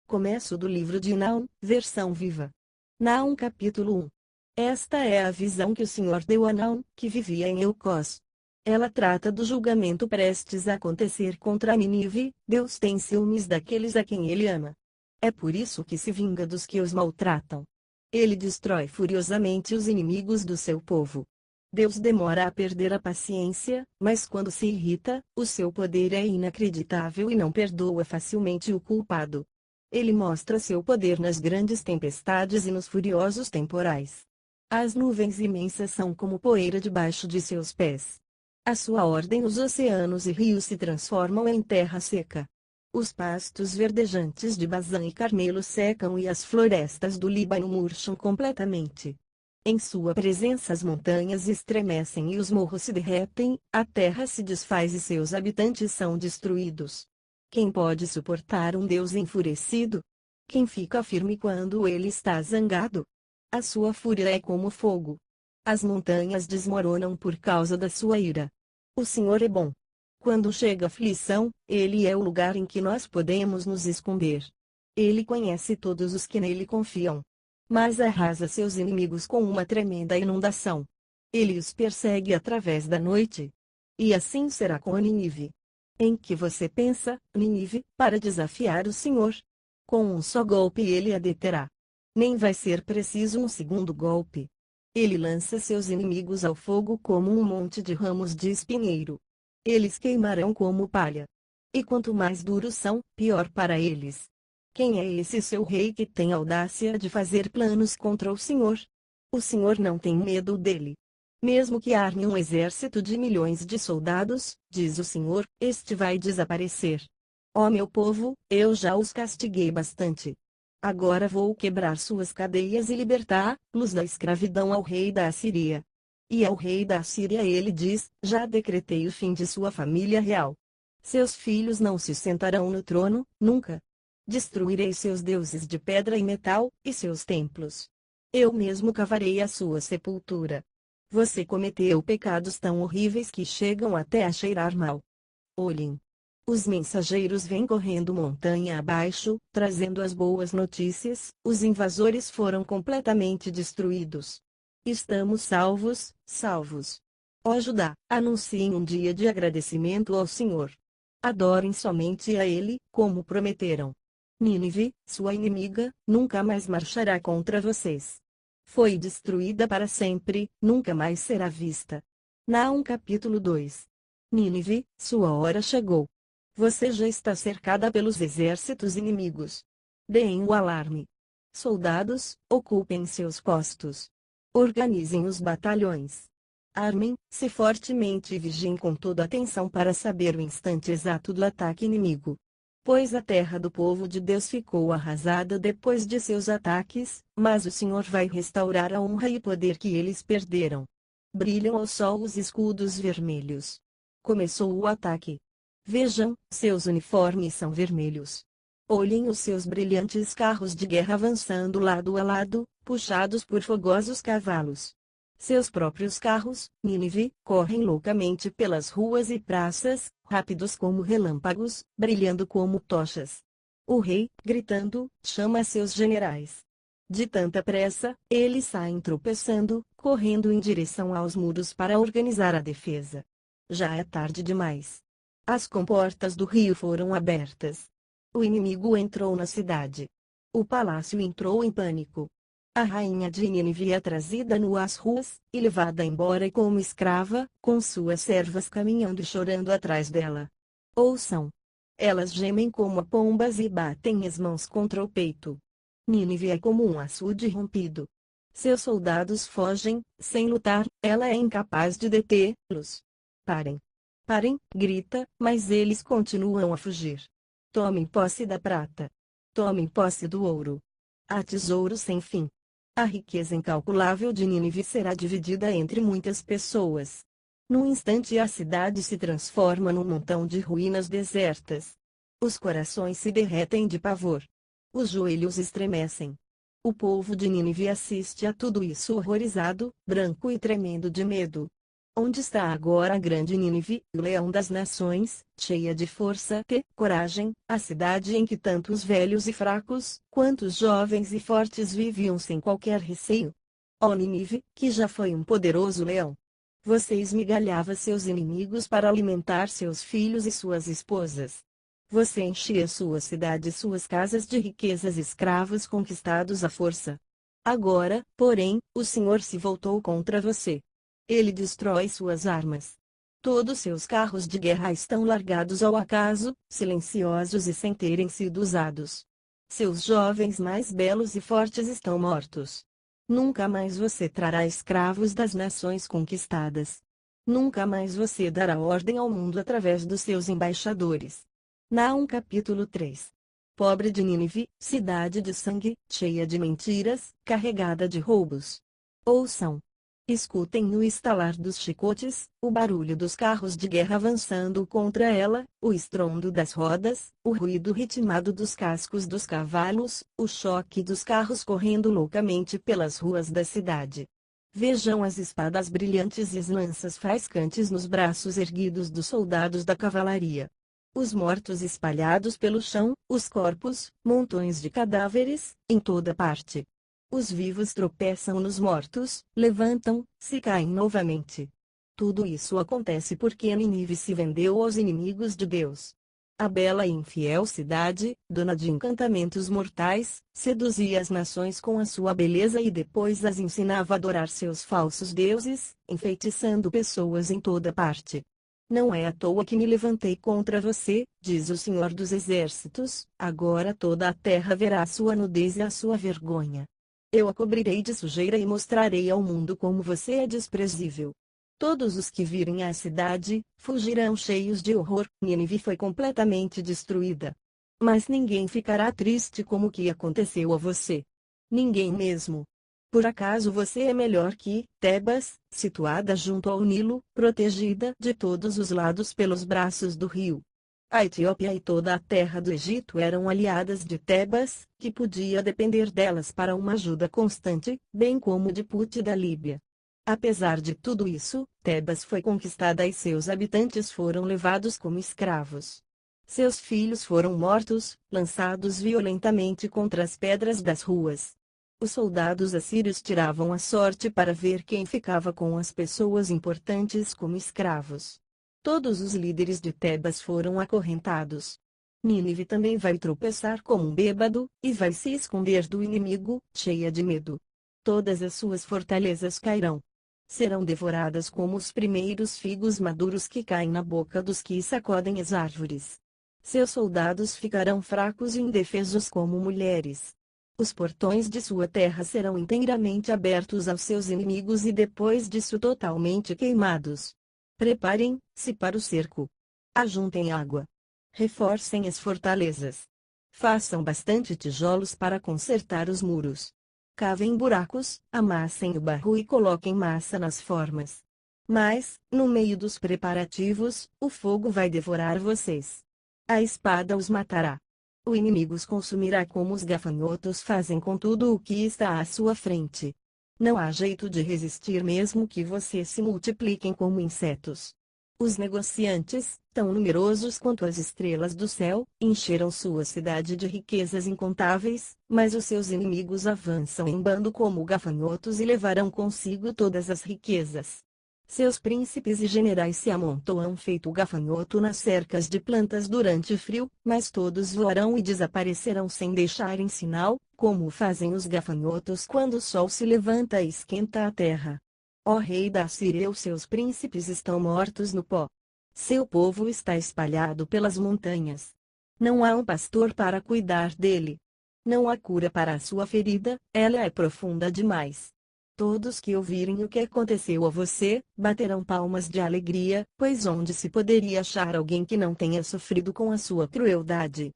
Começo do livro de Naum, versão viva. Naum capítulo 1. Esta é a visão que o Senhor deu a Naum, que vivia em Elcós. Ela trata do julgamento prestes a acontecer contra Nínive. Deus tem ciúmes daqueles a quem ele ama. É por isso que se vinga dos que os maltratam. Ele destrói furiosamente os inimigos do seu povo. Deus demora a perder a paciência, mas quando se irrita, o seu poder é inacreditável e não perdoa facilmente o culpado. Ele mostra seu poder nas grandes tempestades e nos furiosos temporais. As nuvens imensas são como poeira debaixo de seus pés. À sua ordem os oceanos e rios se transformam em terra seca. Os pastos verdejantes de Bazã e Carmelo secam e as florestas do Líbano murcham completamente. Em sua presença as montanhas estremecem e os morros se derretem, a terra se desfaz e seus habitantes são destruídos. Quem pode suportar um Deus enfurecido? Quem fica firme quando ele está zangado? A sua fúria é como fogo. As montanhas desmoronam por causa da sua ira. O Senhor é bom. Quando chega a aflição, ele é o lugar em que nós podemos nos esconder. Ele conhece todos os que nele confiam. Mas arrasa seus inimigos com uma tremenda inundação. Ele os persegue através da noite. E assim será com Nínive. Em que você pensa, Nínive, para desafiar o Senhor? Com um só golpe ele a deterá. Nem vai ser preciso um segundo golpe. Ele lança seus inimigos ao fogo como um monte de ramos de espinheiro. Eles queimarão como palha. E quanto mais duros são, pior para eles. Quem é esse seu rei que tem audácia de fazer planos contra o Senhor? O Senhor não tem medo dele. Mesmo que arme um exército de milhões de soldados, diz o Senhor, este vai desaparecer. Ó meu povo, eu já os castiguei bastante. Agora vou quebrar suas cadeias e libertar-los da escravidão ao rei da Assíria. E ao rei da Assíria ele diz, já decretei o fim de sua família real. Seus filhos não se sentarão no trono, nunca. Destruirei seus deuses de pedra e metal, e seus templos. Eu mesmo cavarei a sua sepultura. Você cometeu pecados tão horríveis que chegam até a cheirar mal. Olhem. Os mensageiros vêm correndo montanha abaixo, trazendo as boas notícias, os invasores foram completamente destruídos. Estamos salvos, salvos. Ó Judá, anunciem um dia de agradecimento ao Senhor. Adorem somente a Ele, como prometeram. Nínive, sua inimiga, nunca mais marchará contra vocês. Foi destruída para sempre, nunca mais será vista. Naum capítulo 2. Nínive, sua hora chegou. Você já está cercada pelos exércitos inimigos. Deem o alarme. Soldados, ocupem seus postos. Organizem os batalhões. Armem-se fortemente e vigiem com toda atenção para saber o instante exato do ataque inimigo. Pois a terra do povo de Deus ficou arrasada depois de seus ataques, mas o Senhor vai restaurar a honra e poder que eles perderam. Brilham ao sol os escudos vermelhos. Começou o ataque. Vejam, seus uniformes são vermelhos. Olhem os seus brilhantes carros de guerra avançando lado a lado, puxados por fogosos cavalos. Seus próprios carros, Nínive, correm loucamente pelas ruas e praças, rápidos como relâmpagos, brilhando como tochas. O rei, gritando, chama seus generais. De tanta pressa, eles saem tropeçando, correndo em direção aos muros para organizar a defesa. Já é tarde demais. As comportas do rio foram abertas. O inimigo entrou na cidade. O palácio entrou em pânico. A rainha de Nínive é trazida às ruas, e levada embora como escrava, com suas servas caminhando e chorando atrás dela. Ouçam. Elas gemem como pombas e batem as mãos contra o peito. Nínive é como um açude rompido. Seus soldados fogem, sem lutar, ela é incapaz de detê-los. Parem. Parem, grita, mas eles continuam a fugir. Tomem posse da prata. Tomem posse do ouro. Há tesouro sem fim. A riqueza incalculável de Nínive será dividida entre muitas pessoas. Num instante a cidade se transforma num montão de ruínas desertas. Os corações se derretem de pavor. Os joelhos estremecem. O povo de Nínive assiste a tudo isso horrorizado, branco e tremendo de medo. Onde está agora a grande Nínive, o leão das nações, cheia de força e coragem, a cidade em que tantos velhos e fracos, quantos jovens e fortes viviam sem qualquer receio? Ó Nínive, que já foi um poderoso leão! Você esmigalhava seus inimigos para alimentar seus filhos e suas esposas. Você enchia sua cidade e suas casas de riquezas e escravos conquistados à força. Agora, porém, o Senhor se voltou contra você. Ele destrói suas armas. Todos seus carros de guerra estão largados ao acaso, silenciosos e sem terem sido usados. Seus jovens mais belos e fortes estão mortos. Nunca mais você trará escravos das nações conquistadas. Nunca mais você dará ordem ao mundo através dos seus embaixadores. Naum capítulo 3. Pobre de Nínive, cidade de sangue, cheia de mentiras, carregada de roubos. Ouçam. Escutem no estalar dos chicotes, o barulho dos carros de guerra avançando contra ela, o estrondo das rodas, o ruído ritmado dos cascos dos cavalos, o choque dos carros correndo loucamente pelas ruas da cidade. Vejam as espadas brilhantes e as lanças faiscantes nos braços erguidos dos soldados da cavalaria. Os mortos espalhados pelo chão, os corpos, montões de cadáveres, em toda parte. Os vivos tropeçam nos mortos, levantam, se caem novamente. Tudo isso acontece porque Nínive se vendeu aos inimigos de Deus. A bela e infiel cidade, dona de encantamentos mortais, seduzia as nações com a sua beleza e depois as ensinava a adorar seus falsos deuses, enfeitiçando pessoas em toda parte. Não é à toa que me levantei contra você, diz o Senhor dos Exércitos, agora toda a terra verá a sua nudez e a sua vergonha. Eu a cobrirei de sujeira e mostrarei ao mundo como você é desprezível. Todos os que virem a cidade, fugirão cheios de horror. Nínive foi completamente destruída. Mas ninguém ficará triste como o que aconteceu a você. Ninguém mesmo. Por acaso você é melhor que Tebas, situada junto ao Nilo, protegida de todos os lados pelos braços do rio? A Etiópia e toda a terra do Egito eram aliadas de Tebas, que podia depender delas para uma ajuda constante, bem como de Put da Líbia. Apesar de tudo isso, Tebas foi conquistada e seus habitantes foram levados como escravos. Seus filhos foram mortos, lançados violentamente contra as pedras das ruas. Os soldados assírios tiravam a sorte para ver quem ficava com as pessoas importantes como escravos. Todos os líderes de Tebas foram acorrentados. Nínive também vai tropeçar como um bêbado, e vai se esconder do inimigo, cheia de medo. Todas as suas fortalezas cairão. Serão devoradas como os primeiros figos maduros que caem na boca dos que sacodem as árvores. Seus soldados ficarão fracos e indefesos como mulheres. Os portões de sua terra serão inteiramente abertos aos seus inimigos e depois disso totalmente queimados. Preparem-se para o cerco. Ajuntem água. Reforcem as fortalezas. Façam bastante tijolos para consertar os muros. Cavem buracos, amassem o barro e coloquem massa nas formas. Mas, no meio dos preparativos, o fogo vai devorar vocês. A espada os matará. O inimigo os consumirá como os gafanhotos fazem com tudo o que está à sua frente. Não há jeito de resistir mesmo que vocês se multipliquem como insetos. Os negociantes, tão numerosos quanto as estrelas do céu, encheram sua cidade de riquezas incontáveis, mas os seus inimigos avançam em bando como gafanhotos e levarão consigo todas as riquezas. Seus príncipes e generais se amontoam feito gafanhoto nas cercas de plantas durante o frio, mas todos voarão e desaparecerão sem deixarem sinal, como fazem os gafanhotos quando o sol se levanta e esquenta a terra. Ó rei da Assíria, os seus príncipes estão mortos no pó. Seu povo está espalhado pelas montanhas. Não há um pastor para cuidar dele. Não há cura para a sua ferida, ela é profunda demais. Todos que ouvirem o que aconteceu a você, baterão palmas de alegria, pois onde se poderia achar alguém que não tenha sofrido com a sua crueldade?